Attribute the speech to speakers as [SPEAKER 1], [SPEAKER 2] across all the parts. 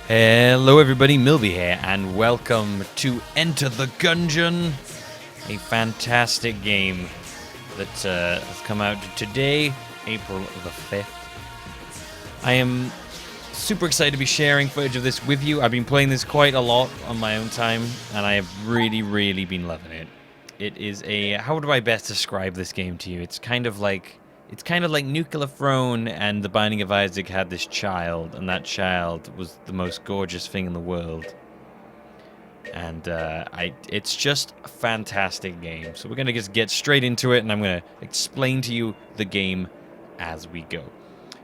[SPEAKER 1] Hello everybody, Milby here, and welcome to Enter the Gungeon, a fantastic game that has come out today, April the 5th. I am super excited to be sharing footage of this with you. I've been playing this quite a lot on my own time, and I have really been loving it. It is a... how do I best describe this game to you? It's kind of like Nuclear Throne and The Binding of Isaac had this child, and that child was the most gorgeous thing in the world. And it's just a fantastic game. So we're going to just get straight into it, and I'm going to explain to you the game as we go.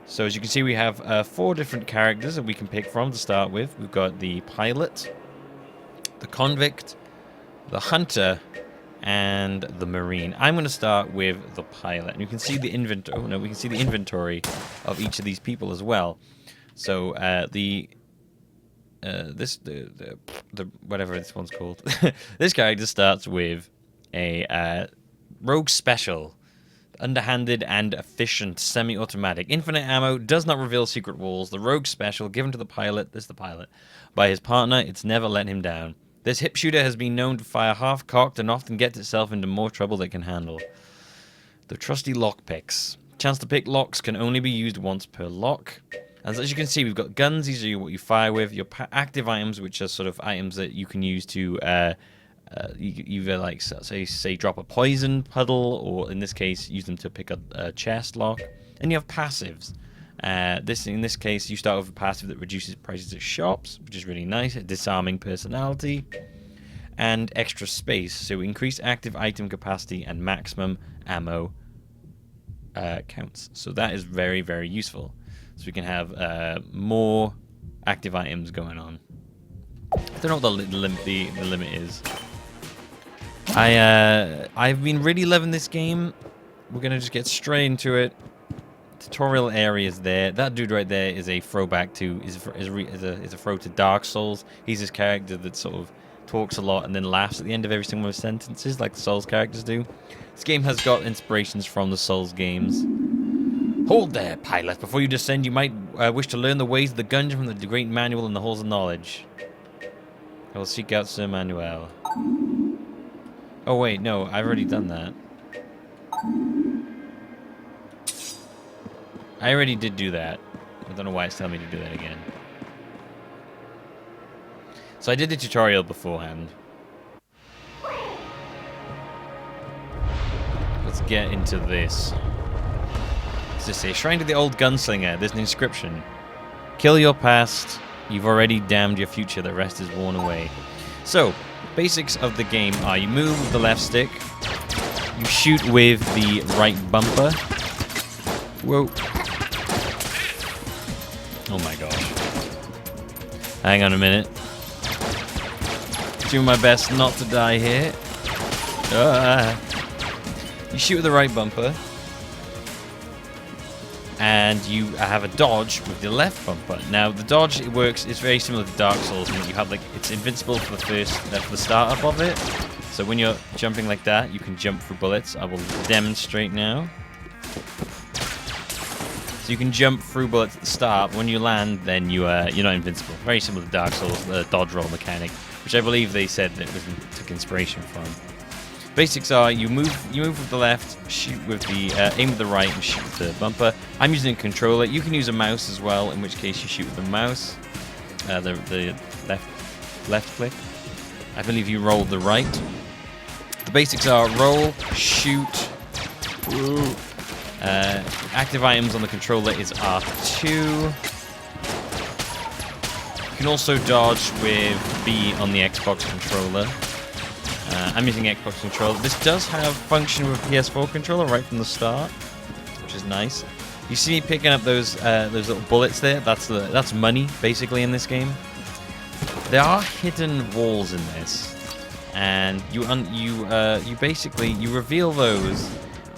[SPEAKER 1] So as you can see, we have 4 different characters that we can pick from to start with. We've got the pilot, the convict, the hunter, and the marine. I'm going to start with the pilot, and you can see the inventory. Oh no, we can see the inventory of each of these people as well. So the whatever this one's called, this character starts with a rogue special, underhanded and efficient, semi-automatic, infinite ammo, does not reveal secret walls. The rogue special given to the pilot, this is the pilot, by his partner. It's never let him down. This hip shooter has been known to fire half-cocked and often gets itself into more trouble than it can handle. The trusty lock picks. Chance to pick locks can only be used once per lock. As you can see, we've got guns. These are what you fire with. Your active items, which are sort of items that you can use to either, like, say drop a poison puddle, or in this case, use them to pick a chest lock. And you have passives. In this case, you start with a passive that reduces prices at shops, which is really nice. A disarming personality, and extra space, so increase active item capacity and maximum ammo counts. So that is very useful. So we can have more active items going on. I don't know what the limit is. I've been really loving this game. We're gonna just get straight into it. Tutorial areas there. That dude right there is a throwback to is a throw to Dark Souls. He's this character that sort of talks a lot and then laughs at the end of every single one of his sentences, like the Souls characters do. This game has got inspirations from the Souls games. Hold there, pilot. Before you descend, you might wish to learn the ways of the Gungeon from the great manual in the halls of knowledge. I will seek out Sir Manuel. Oh wait, no, I've already done that. I already did do that. I don't know why it's telling me to do that again. So I did the tutorial beforehand. Let's get into this. What's this say? Shrine to the old gunslinger. There's an inscription. Kill your past. You've already damned your future. The rest is worn away. So, basics of the game are you move with the left stick. You shoot with the right bumper. Whoa. Oh my gosh. Hang on a minute. Doing my best not to die here. You shoot with the right bumper. And you have a dodge with the left bumper. Now the dodge, it works, it's very similar to Dark Souls in that you have, like, it's invincible for the startup of it. So when you're jumping like that, you can jump through bullets. I will demonstrate now. You can jump through bullets at the start. When you land, then you're not invincible. Very similar to Dark Souls, the dodge roll mechanic, which I believe they said that took inspiration from. Basics are you move with the left, shoot with the aim with the right, and shoot with the bumper. I'm using a controller. You can use a mouse as well, in which case you shoot with the mouse, the left click. I believe you roll the right. The basics are roll, shoot. Ooh. Active items on the controller is R2. You can also dodge with B on the Xbox controller. I'm using Xbox controller. This does have function with PS4 controller right from the start, which is nice. You see me picking up those little bullets there? That's money basically in this game. There are hidden walls in this, and you reveal those.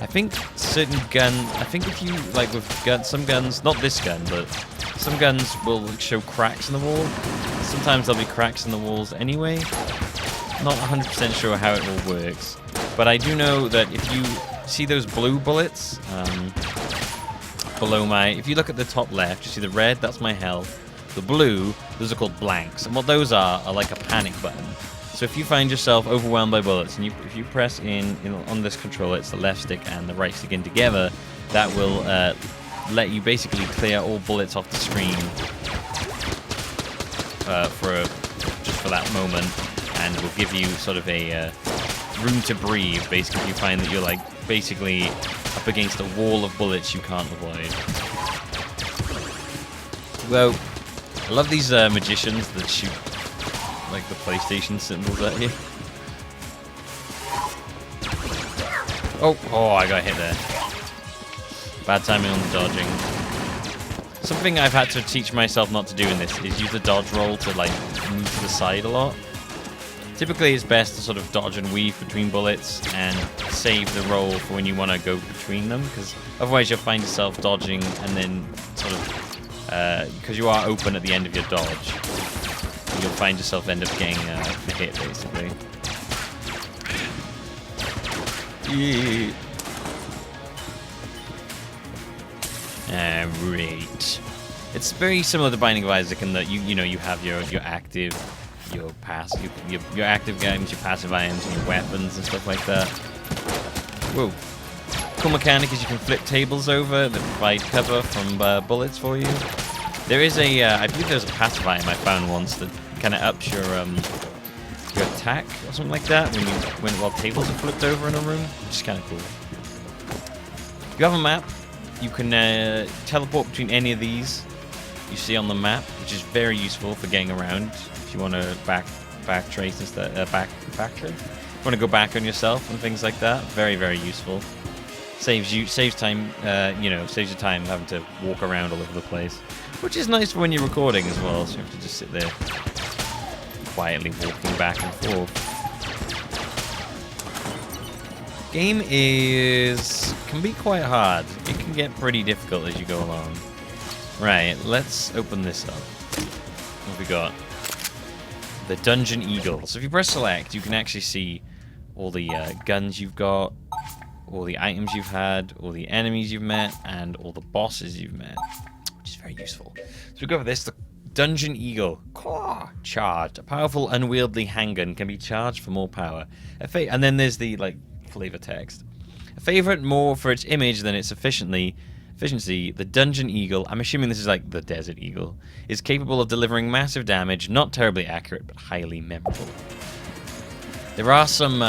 [SPEAKER 1] I think if you, like, with some guns, not this gun, but some guns will show cracks in the wall. Sometimes there'll be cracks in the walls anyway. Not 100% sure how it all works. But I do know that if you see those blue bullets below if you look at the top left, you see the red, that's my health. The blue, those are called blanks. And what those are like a panic button. So if you find yourself overwhelmed by bullets, and if you press on this controller, it's the left stick and the right stick in together, that will let you basically clear all bullets off the screen just for that moment, and will give you sort of a room to breathe. Basically, you find that you're like basically up against a wall of bullets you can't avoid. Well, I love these magicians that shoot like the PlayStation symbols at you. Oh, I got hit there. Bad timing on the dodging. Something I've had to teach myself not to do in this is use the dodge roll to like move to the side a lot. Typically it's best to sort of dodge and weave between bullets and save the roll for when you want to go between them, because otherwise you'll find yourself dodging and then sort of, because you are open at the end of your dodge, you'll find yourself end up getting a hit basically. Yeah. Right. It's very similar to Binding of Isaac in that you know you have your active, your active items, your passive items, and your weapons and stuff like that. Whoa. Cool mechanic is you can flip tables over that provide cover from bullets for you. There is I believe there's a passive item I found once that kind of ups your attack or something like that while tables are flipped over in a room, which is kind of cool. You have a map. You can teleport between any of these you see on the map, which is very useful for getting around. If you want to backtrace instead, backtrace. If you want to go back on yourself and things like that, very, very useful. Saves time. Saves your time having to walk around all over the place, which is nice for when you're recording as well. So you have to just sit there quietly walking back and forth. Game can be quite hard. It can get pretty difficult as you go along. Right, let's open this up. What have we got? The Dungeon Eagle. So if you press select, you can actually see all the guns you've got, all the items you've had, all the enemies you've met, and all the bosses you've met, which is very useful. So we go for this. The Dungeon Eagle. Charged. A powerful, unwieldy handgun can be charged for more power. And then there's the flavor text. A favorite more for its image than its efficiency, the Dungeon Eagle, I'm assuming this is like the Desert Eagle, is capable of delivering massive damage, not terribly accurate, but highly memorable. There are some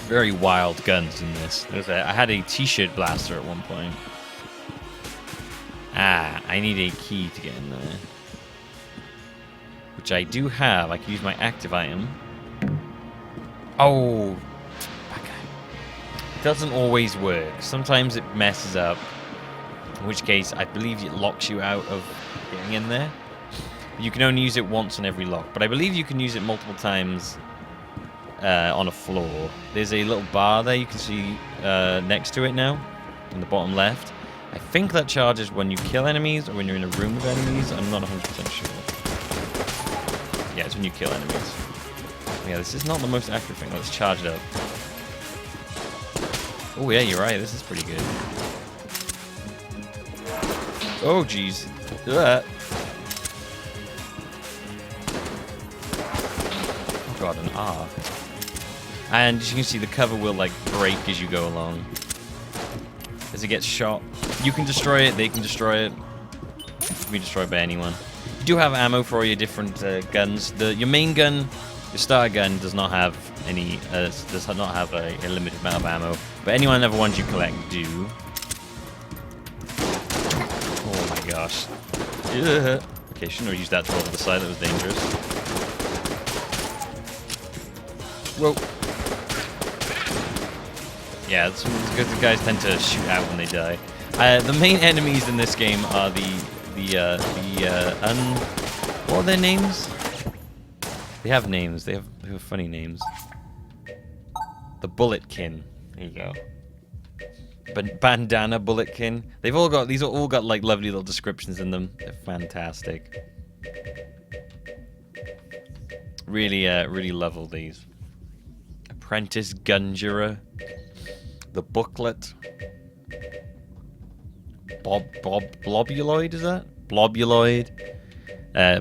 [SPEAKER 1] very wild guns in this. I had a t-shirt blaster at one point. I need a key to get in there. Which I do have. I can use my active item. Oh, okay. Doesn't always work. Sometimes it messes up. In which case, I believe it locks you out of getting in there. You can only use it once on every lock. But I believe you can use it multiple times on a floor. There's a little bar there you can see next to it now, in the bottom left. I think that charges when you kill enemies or when you're in a room with enemies. I'm not 100% sure. Yeah, it's when you kill enemies. Yeah, this is not the most accurate thing. Let's charge it up. Oh yeah, you're right. This is pretty good. Oh jeez. Oh god, an R. And as you can see, the cover will break as you go along. As it gets shot, you can destroy it. They can destroy it. It can be destroyed by anyone. You do have ammo for all your different guns. Your main gun. The starter gun does not have any, does not have a limited amount of ammo, but any other ones you collect do. Oh my gosh. Ugh. Okay, shouldn't have used that to over the side, that was dangerous. Whoa. Yeah, it's because the guys tend to shoot out when they die. The main enemies in this game are what are their names? They have names. They have funny names. The Bulletkin. There you go. Bandana Bulletkin. These all got lovely little descriptions in them. They're fantastic. Really love all these. Apprentice Gungeon. The Booklet. Blobuloid, is that? Blobuloid,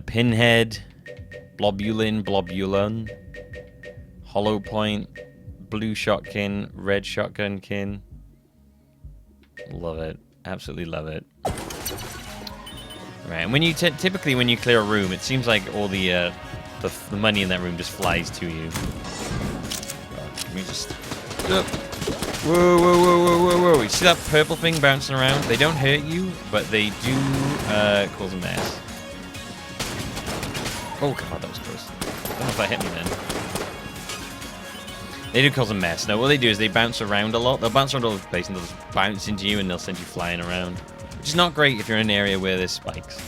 [SPEAKER 1] Pinhead, Blobulin, Hollow Point, Blue Shotgun, Red Shotgunkin. Love it. Absolutely love it. Right, and when you typically when you clear a room, it seems like all the money in that room just flies to you. God, let me just... Whoa, whoa, whoa, whoa, whoa, whoa. You see that purple thing bouncing around? They don't hurt you, but they do cause a mess. Oh, God, that was close. I don't know if that hit me then. They do cause a mess. No, what they do is they bounce around a lot. They'll bounce around all over the place and they'll just bounce into you and they'll send you flying around. Which is not great if you're in an area where there's spikes.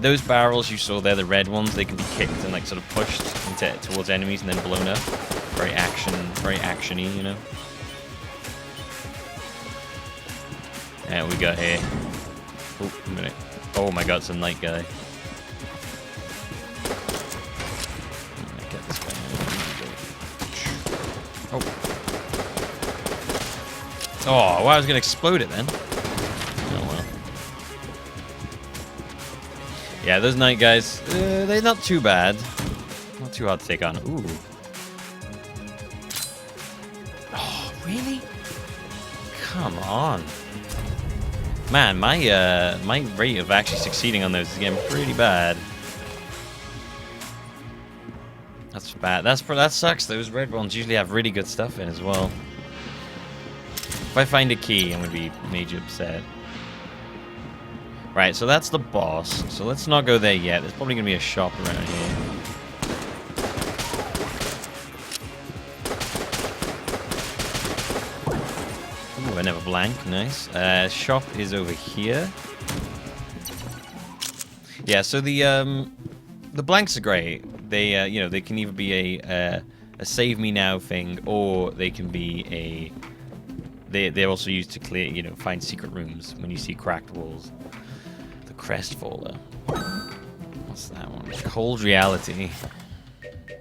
[SPEAKER 1] Those barrels you saw there, the red ones, they can be kicked and like sort of pushed towards enemies and then blown up. Very actiony, you know. And we got here. Oh, a minute. Oh my God, it's a night guy. Get this guy. Oh. Oh, well, I was gonna explode it then. Oh well. Yeah, those night guys, they're not too bad. Not too hard to take on. Ooh. Oh, really? Come on. Man, my rate of actually succeeding on those is getting pretty bad. That's bad. That sucks. Those red ones usually have really good stuff in as well. If I find a key, I'm gonna be major upset. Right, so that's the boss. So let's not go there yet. There's probably gonna be a shop around here. Ooh, I never blank. Nice. Shop is over here. Yeah. So the blanks are great. They you know, they can either be a save me now thing, or they can be a they're also used to clear, you know, find secret rooms when you see cracked walls. The Crestfaller. What's that one? Cold Reality.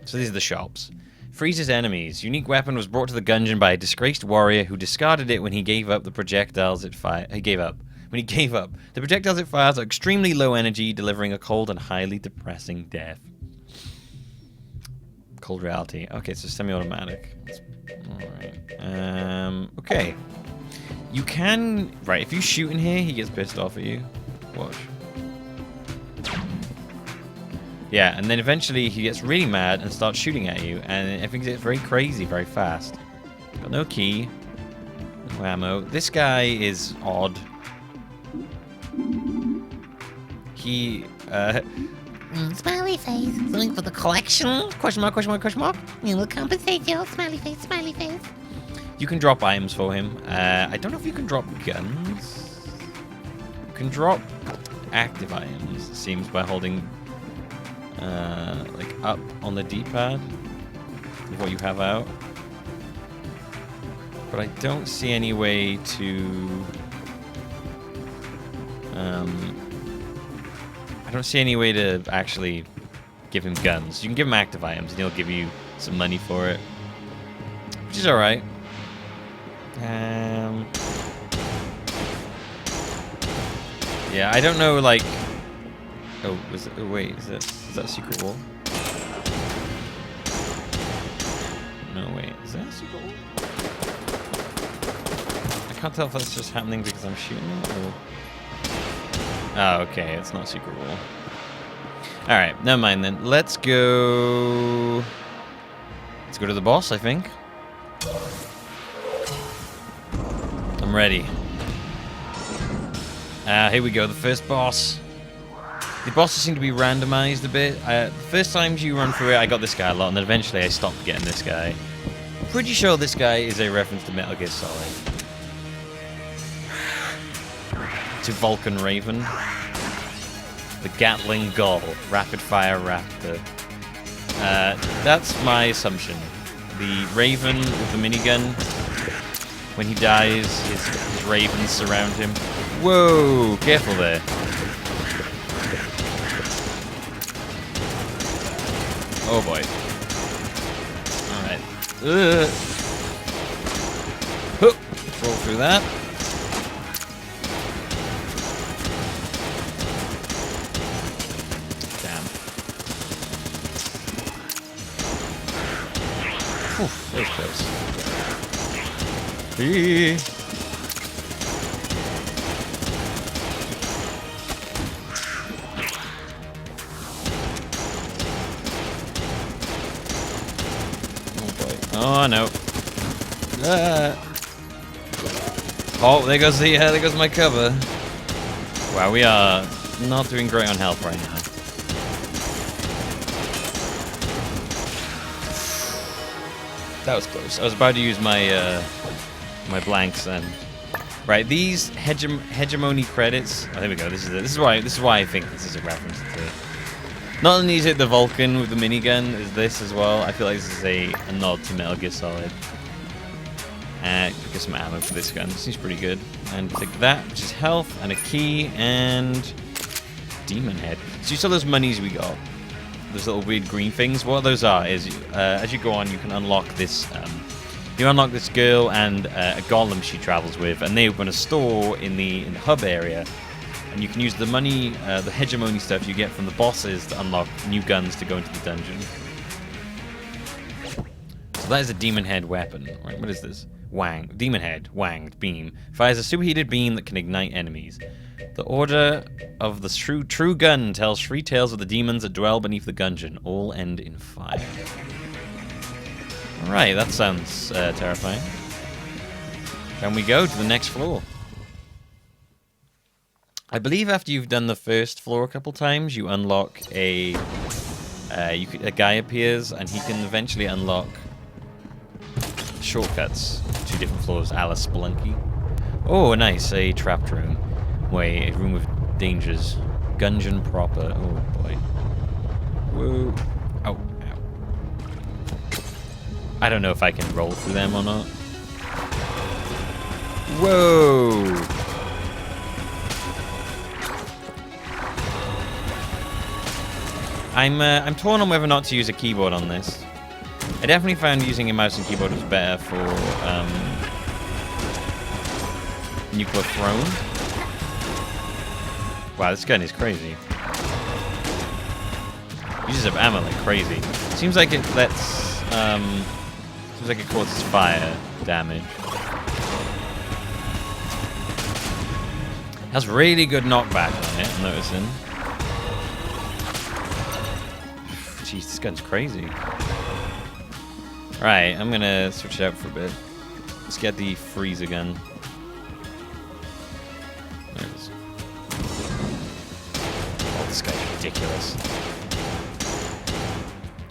[SPEAKER 1] So these are the shops. Freezes enemies. Unique weapon was brought to the Gungeon by a disgraced warrior who discarded it when he gave up the projectiles it fired. He gave up. When he gave up. The projectiles it fires are extremely low energy, delivering a cold and highly depressing death. Cold Reality. Okay, it's a semi-automatic. Alright. Okay. You can... Right, if you shoot in here, he gets pissed off at you. Watch. Yeah, and then eventually he gets really mad and starts shooting at you, and everything gets very crazy very fast. Got no key. No ammo. This guy is odd. He,
[SPEAKER 2] Smiley face. Something for the collection? Question mark, question mark, question mark. We will compensate you. Smiley face, smiley face.
[SPEAKER 1] You can drop items for him. I don't know if you can drop guns. You can drop active items, it seems, by holding like up on the D-pad of what you have out. But I don't see any way to I don't see any way to actually give him guns. You can give him active items and he'll give you some money for it, which is alright. Yeah, I don't know, like... Oh, was it... Oh, wait, is that a secret wall? No, wait, is that a secret wall? I can't tell if that's just happening because I'm shooting it, or... Oh, okay, it's not a secret wall. Alright, never mind then. Let's go... Let's go to the boss, I think. I'm ready. Here we go, the first boss. The bosses seem to be randomized a bit. The first times you run through it, I got this guy a lot, and then eventually I stopped getting this guy. Pretty sure this guy is a reference to Metal Gear Solid. To Vulcan Raven. The Gatling Gull. Rapid Fire Raptor. That's my assumption. The Raven with the minigun. When he dies, his ravens surround him. Whoa! Careful there. Oh boy. Alright. Roll through that. was close. Eee. Oh boy. Oh no. Ah. Oh, there goes my cover. Wow, we are not doing great on health right now. That was close. I was about to use my my blanks then. Right, these hegemony credits. Oh, there we go. This is why I think this is a reference to. Not only is it the Vulcan with the minigun, is this as well. I feel like this is a nod to Metal Gear Solid. Get some ammo for this gun. Seems pretty good. And take that, which is health and a key and demon head. So you saw those monies we got. Those little weird green things. What those are is, as you go on, you can unlock this. You unlock this girl and a golem she travels with, and they open a store in the hub area. And you can use the money, the hegemony stuff you get from the bosses to unlock new guns to go into the dungeon. So that is a demon head weapon. Right, what is this? Wang. Demon head. Wanged. Beam. Fires a superheated beam that can ignite enemies. The order of the true gun tells 3 tales of the demons that dwell beneath the Gungeon. All end in fire. Alright, that sounds terrifying. Can we go to the next floor? I believe after you've done the first floor a couple times, you unlock a guy appears, and he can eventually unlock shortcuts to different floors, a la Spelunky. Oh, nice, a trapped room. Wait, a room of dangers. Gungeon proper. Oh boy. Whoa. Oh, ow. I don't know if I can roll through them or not. Whoa! I'm torn on whether or not to use a keyboard on this. I definitely found using a mouse and keyboard was better for Nuclear Throne. Wow, this gun is crazy. Uses up ammo like crazy. Seems like it lets seems like it causes fire damage. Has really good knockback on it, I'm noticing. Jeez, this gun's crazy. Alright, I'm gonna switch it out for a bit. Let's get the freezer gun. There it is. Oh, this guy's ridiculous.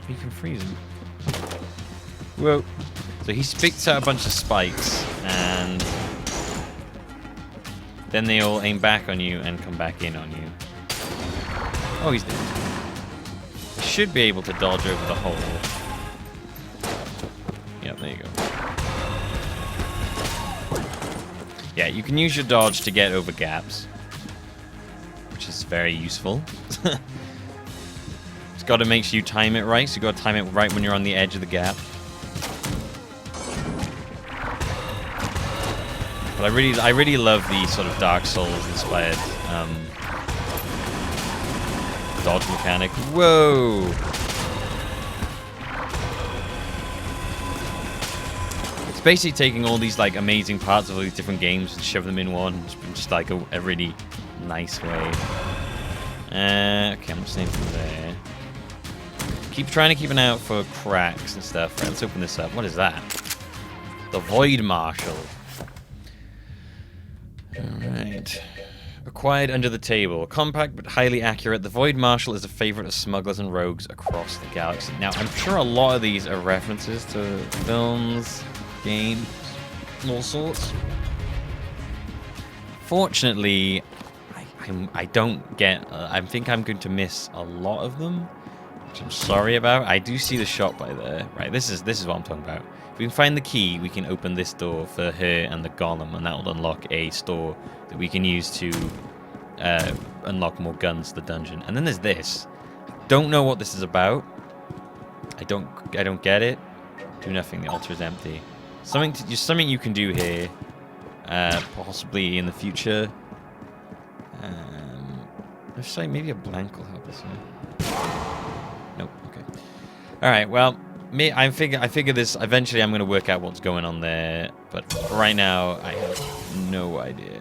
[SPEAKER 1] You can freeze him. Whoa. So he spits out a bunch of spikes, and then they all aim back on you and come back in on you. Oh, he's dead. Should be able to dodge over the hole. Yep, there you go. Yeah, you can use your dodge to get over gaps, which is very useful. It's got to make sure you time it right, so you got to time it right when you're on the edge of the gap. But I really love the sort of Dark Souls inspired dodge mechanic. Whoa! It's basically taking all these like amazing parts of all these different games and shove them in one, just like a really nice way. Okay, I'm just aiming from there. Keep trying to keep an eye out for cracks and stuff. Right, let's open this up. What is that? The Void Marshal. Alright. Acquired under the table. Compact but highly accurate, the Void Marshal is a favorite of smugglers and rogues across the galaxy. Now, I'm sure a lot of these are references to films, games, and all sorts. Fortunately, I don't get... I think I'm going to miss a lot of them, which I'm sorry about. I do see the shop by there. Right, this is what I'm talking about. If we can find the key, we can open this door for her and the golem, and that will unlock a store that we can use to unlock more guns to the dungeon. And then there's this. Don't know what this is about. I don't get it. Do nothing. The altar is empty. Something you can do here, possibly in the future. Let's say maybe a blank will help us here. Nope. Okay. All right. Well, I figure this eventually. I'm gonna work out what's going on there, but right now I have no idea.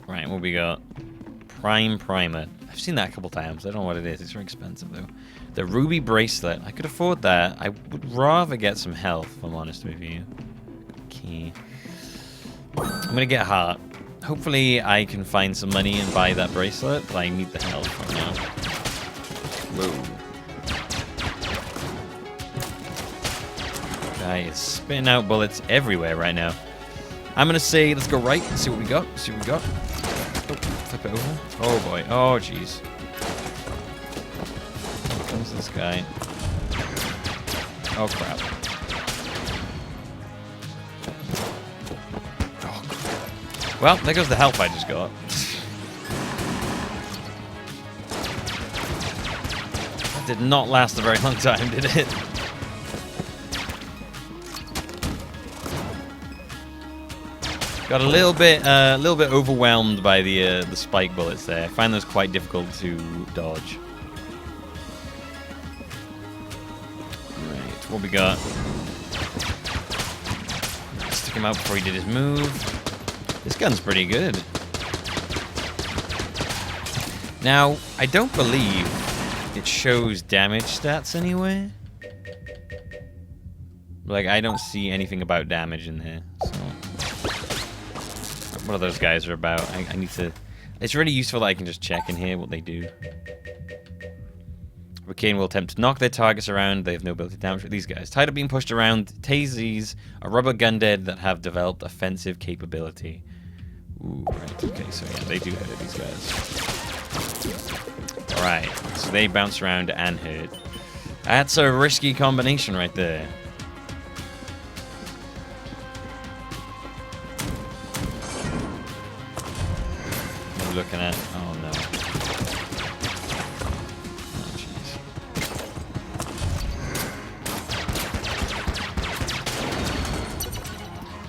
[SPEAKER 1] Right, what we got? Prime primer. I've seen that a couple times. I don't know what it is. It's very expensive though. The ruby bracelet. I could afford that. I would rather get some health, if I'm honest with you. Key. I'm gonna get heart. Hopefully I can find some money and buy that bracelet, but I need the health right now. Whoa. Guy is spitting out bullets everywhere right now. I'm gonna say, let's go right and see what we got. See what we got. Oh, flip it over. Oh boy. Oh jeez. Here comes this guy. Oh crap. Oh crap. Well, there goes the health I just got. That did not last a very long time, did it? Got a little bit overwhelmed by the spike bullets there. I find those quite difficult to dodge. Right, what we got? Stick him out before he did his move. This gun's pretty good. Now, I don't believe it shows damage stats anywhere. Like, I don't see anything about damage in there, so... What are those guys are about? I need to... It's really useful that I can just check in here what they do. Ricane will attempt to knock their targets around. They have no ability to damage these guys. Tired of being pushed around, Tazies are rubber gundead that have developed offensive capability. Ooh, right. Okay, so yeah, they do hurt these guys. Alright, so they bounce around and hurt. That's a risky combination right there. Looking at. Oh no. Oh jeez.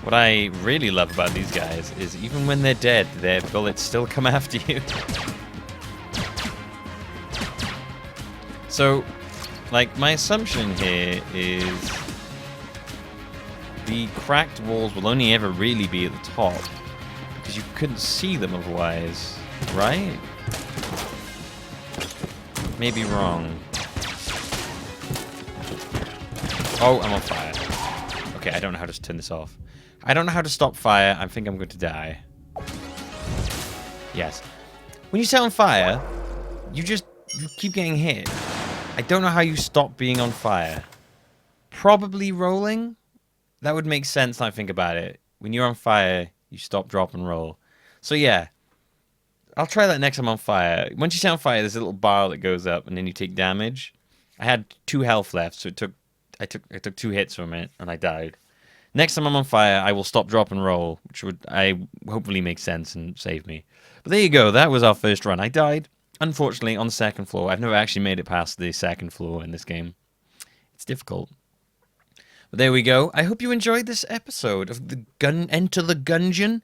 [SPEAKER 1] What I really love about these guys is even when they're dead, their bullets still come after you. So, like, my assumption here is the cracked walls will only ever really be at the top. Because you couldn't see them otherwise, right? Maybe wrong. Oh, I'm on fire. Okay, I don't know how to turn this off. I don't know how to stop fire. I think I'm going to die. Yes. When you set on fire, you keep getting hit. I don't know how you stop being on fire. Probably rolling? That would make sense when I think about it. When you're on fire... You stop, drop, and roll. So yeah, I'll try that next time on fire. Once you set on fire, there's a little bar that goes up, and then you take damage. I had 2 health left, so I took 2 hits from it, and I died. Next time I'm on fire, I will stop, drop, and roll, which would hopefully make sense and save me. But there you go. That was our first run. I died, unfortunately, on the 2nd floor. I've never actually made it past the 2nd floor in this game. It's difficult. But there we go. I hope you enjoyed this episode of the Enter the Gungeon.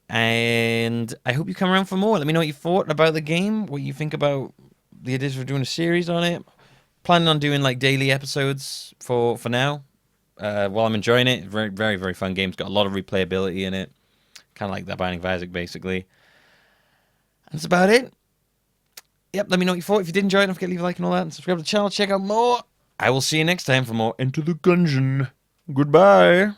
[SPEAKER 1] And I hope you come around for more. Let me know what you thought about the game, what you think about the ideas for doing a series on it. Planning on doing like daily episodes for now. While I'm enjoying it. Very, very, very fun game. It's got a lot of replayability in it. Kind of like that Binding of Isaac, basically. That's about it. Yep, let me know what you thought. If you did enjoy it, don't forget to leave a like and all that. And subscribe to the channel. Check out more. I will see you next time for more Enter the Gungeon. Goodbye.